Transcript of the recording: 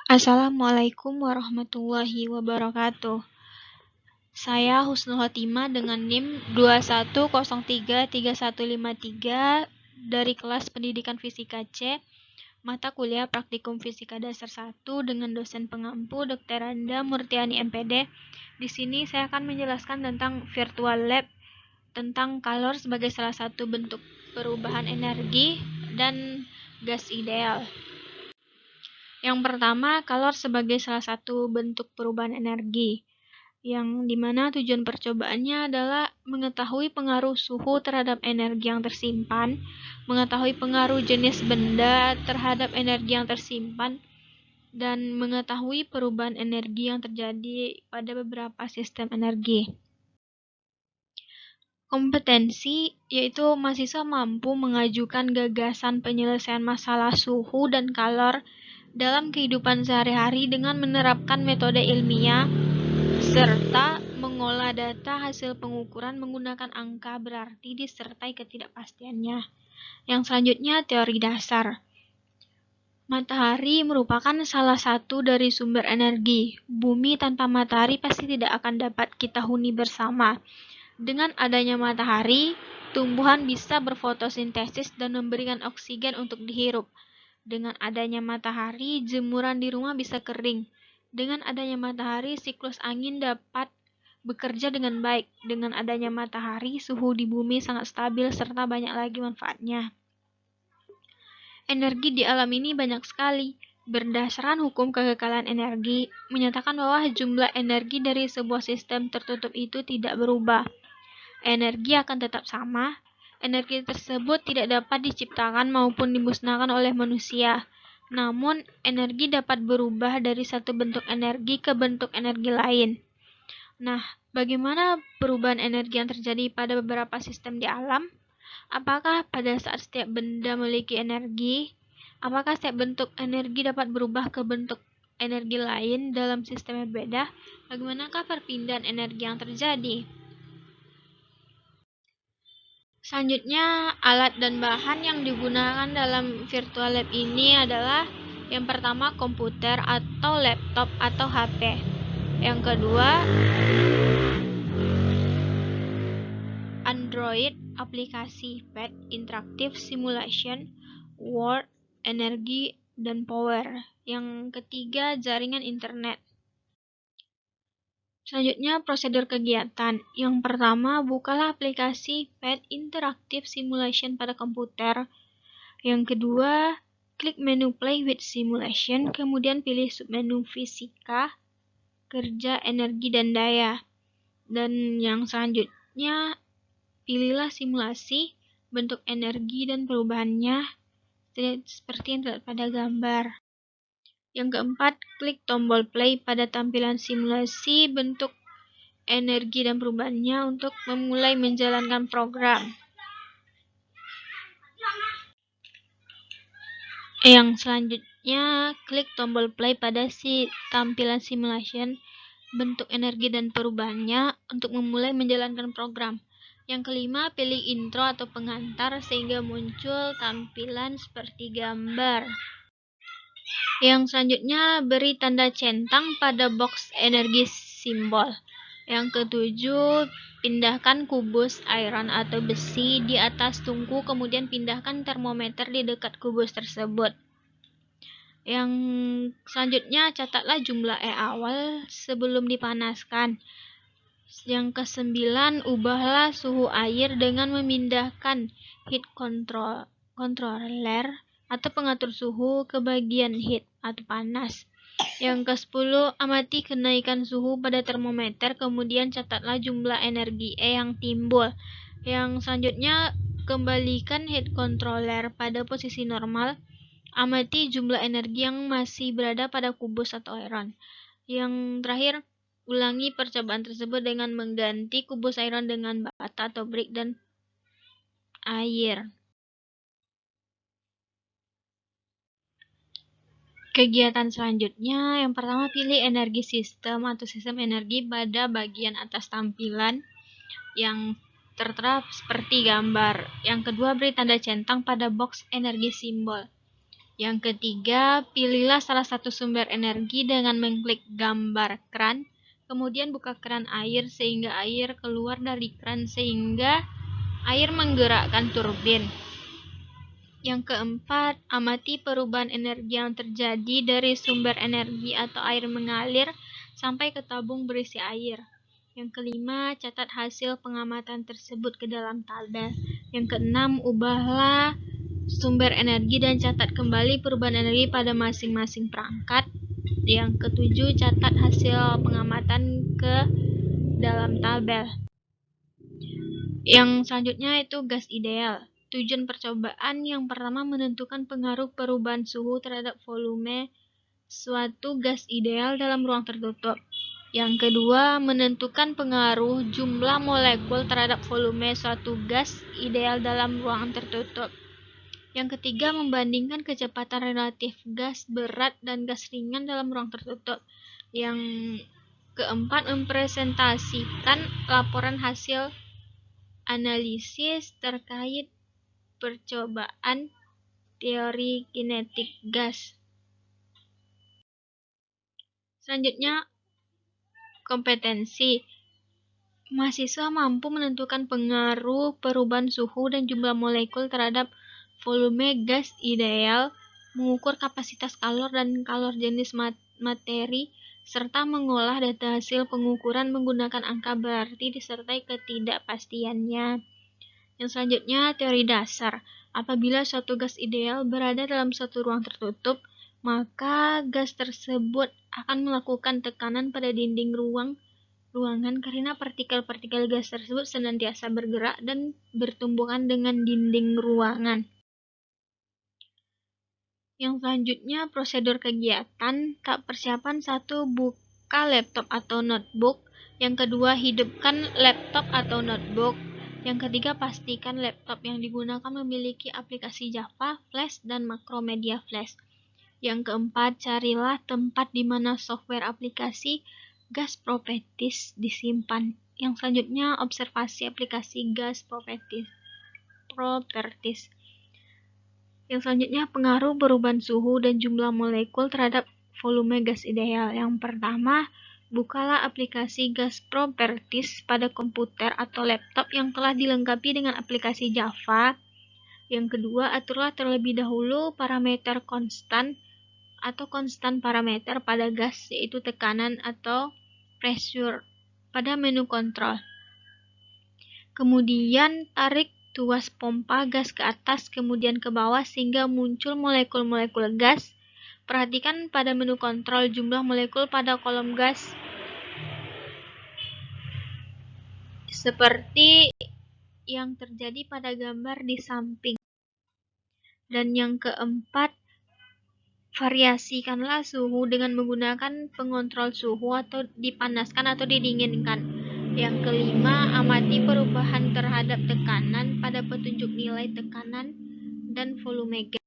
Assalamualaikum warahmatullahi wabarakatuh. Saya Husnul Khotimah dengan NIM 21033153 dari kelas Pendidikan Fisika C, mata kuliah Praktikum Fisika Dasar 1 dengan dosen pengampu Dr. Randa Murtiani MPD. Di sini saya akan menjelaskan tentang virtual lab, tentang kalor sebagai salah satu bentuk perubahan energi dan gas ideal. Yang pertama, kalor sebagai salah satu bentuk perubahan energi, yang dimana tujuan percobaannya adalah mengetahui pengaruh suhu terhadap energi yang tersimpan, mengetahui pengaruh jenis benda terhadap energi yang tersimpan, dan mengetahui perubahan energi yang terjadi pada beberapa sistem energi. Kompetensi yaitu mahasiswa mampu mengajukan gagasan penyelesaian masalah suhu dan kalor dalam kehidupan sehari-hari dengan menerapkan metode ilmiah serta mengolah data hasil pengukuran menggunakan angka berarti disertai ketidakpastiannya. Yang selanjutnya, teori dasar. Matahari merupakan salah satu dari sumber energi. Bumi tanpa matahari pasti tidak akan dapat kita huni bersama. Dengan adanya matahari, tumbuhan bisa berfotosintesis dan memberikan oksigen untuk dihirup. Dengan adanya matahari, jemuran di rumah bisa kering. Dengan adanya matahari, siklus angin dapat bekerja dengan baik. Dengan adanya matahari, suhu di bumi sangat stabil serta banyak lagi manfaatnya. Energi di alam ini banyak sekali. Berdasarkan hukum kekekalan energi, menyatakan bahwa jumlah energi dari sebuah sistem tertutup itu tidak berubah. Energi akan tetap sama. Energi tersebut tidak dapat diciptakan maupun dimusnahkan oleh manusia. Namun, energi dapat berubah dari satu bentuk energi ke bentuk energi lain. Nah, bagaimana perubahan energi yang terjadi pada beberapa sistem di alam? Apakah pada saat setiap benda memiliki energi? Apakah setiap bentuk energi dapat berubah ke bentuk energi lain dalam sistem yang berbeda? Bagaimanakah perpindahan energi yang terjadi? Selanjutnya, alat dan bahan yang digunakan dalam virtual lab ini adalah yang pertama komputer atau laptop atau HP. Yang kedua, Android, aplikasi pad, interaktif, simulation, word, energi, dan power. Yang ketiga, jaringan internet. Selanjutnya, prosedur kegiatan. Yang pertama, bukalah aplikasi pad interaktif simulation pada komputer. Yang kedua, klik menu play with simulation, kemudian pilih submenu fisika, kerja, energi, dan daya. Dan yang selanjutnya, pilihlah simulasi, bentuk energi dan perubahannya, seperti yang terlihat pada gambar. Yang keempat, klik tombol play pada tampilan simulasi, bentuk energi dan perubahannya untuk memulai menjalankan program. Yang selanjutnya, klik tombol play pada tampilan simulation, bentuk energi dan perubahannya untuk memulai menjalankan program. Yang kelima, pilih intro atau pengantar sehingga muncul tampilan seperti gambar. Yang selanjutnya, beri tanda centang pada box energi simbol. Yang ketujuh, pindahkan kubus iron atau besi di atas tungku, kemudian pindahkan termometer di dekat kubus tersebut. Yang selanjutnya, catatlah jumlah E awal sebelum dipanaskan. Yang kesembilan, ubahlah suhu air dengan memindahkan heat controller atau pengatur suhu ke bagian heat atau panas. Yang ke-10, amati kenaikan suhu pada termometer, kemudian catatlah jumlah energi E yang timbul. Yang selanjutnya, kembalikan heat controller pada posisi normal. Amati jumlah energi yang masih berada pada kubus atau iron. Yang terakhir, ulangi percobaan tersebut dengan mengganti kubus iron dengan bata atau brick dan air. Kegiatan selanjutnya, yang pertama pilih energi sistem atau sistem energi pada bagian atas tampilan yang tertera seperti gambar. Yang kedua, beri tanda centang pada box energi simbol. Yang ketiga, pilihlah salah satu sumber energi dengan mengklik gambar keran, kemudian buka keran air sehingga air keluar dari keran sehingga air menggerakkan turbin. Yang keempat, amati perubahan energi yang terjadi dari sumber energi atau air mengalir sampai ke tabung berisi air. Yang kelima, catat hasil pengamatan tersebut ke dalam tabel. Yang keenam, ubahlah sumber energi dan catat kembali perubahan energi pada masing-masing perangkat. Yang ketujuh, catat hasil pengamatan ke dalam tabel. Yang selanjutnya itu gas ideal. Tujuan percobaan yang pertama menentukan pengaruh perubahan suhu terhadap volume suatu gas ideal dalam ruang tertutup. Yang kedua, menentukan pengaruh jumlah molekul terhadap volume suatu gas ideal dalam ruang tertutup. Yang ketiga, membandingkan kecepatan relatif gas berat dan gas ringan dalam ruang tertutup. Yang keempat, mempresentasikan laporan hasil analisis terkait percobaan teori kinetik gas. Selanjutnya, kompetensi. Mahasiswa mampu menentukan pengaruh perubahan suhu dan jumlah molekul terhadap volume gas ideal, mengukur kapasitas kalor dan kalor jenis materi, serta mengolah data hasil pengukuran menggunakan angka berarti disertai ketidakpastiannya. Yang selanjutnya, teori dasar. Apabila suatu gas ideal berada dalam suatu ruang tertutup, maka gas tersebut akan melakukan tekanan pada dinding ruangan karena partikel-partikel gas tersebut senantiasa bergerak dan bertumbukan dengan dinding ruangan. Yang selanjutnya, prosedur kegiatan. Tahap persiapan 1. Buka laptop atau notebook. Yang kedua, hidupkan laptop atau notebook. Yang ketiga, pastikan laptop yang digunakan memiliki aplikasi Java, Flash, dan Makromedia Flash. Yang keempat, carilah tempat di mana software aplikasi gas properties disimpan. Yang selanjutnya, observasi aplikasi gas properties. Yang selanjutnya, pengaruh perubahan suhu dan jumlah molekul terhadap volume gas ideal. Yang pertama, bukalah aplikasi gas properties pada komputer atau laptop yang telah dilengkapi dengan aplikasi Java. Yang kedua, aturlah terlebih dahulu parameter konstan atau konstan parameter pada gas, yaitu tekanan atau pressure pada menu kontrol. Kemudian, tarik tuas pompa gas ke atas kemudian ke bawah sehingga muncul molekul-molekul gas. Perhatikan pada menu kontrol jumlah molekul pada kolom gas seperti yang terjadi pada gambar di samping. Dan yang keempat, variasikanlah suhu dengan menggunakan pengontrol suhu atau dipanaskan atau didinginkan. Yang kelima, amati perubahan terhadap tekanan pada petunjuk nilai tekanan dan volume gas.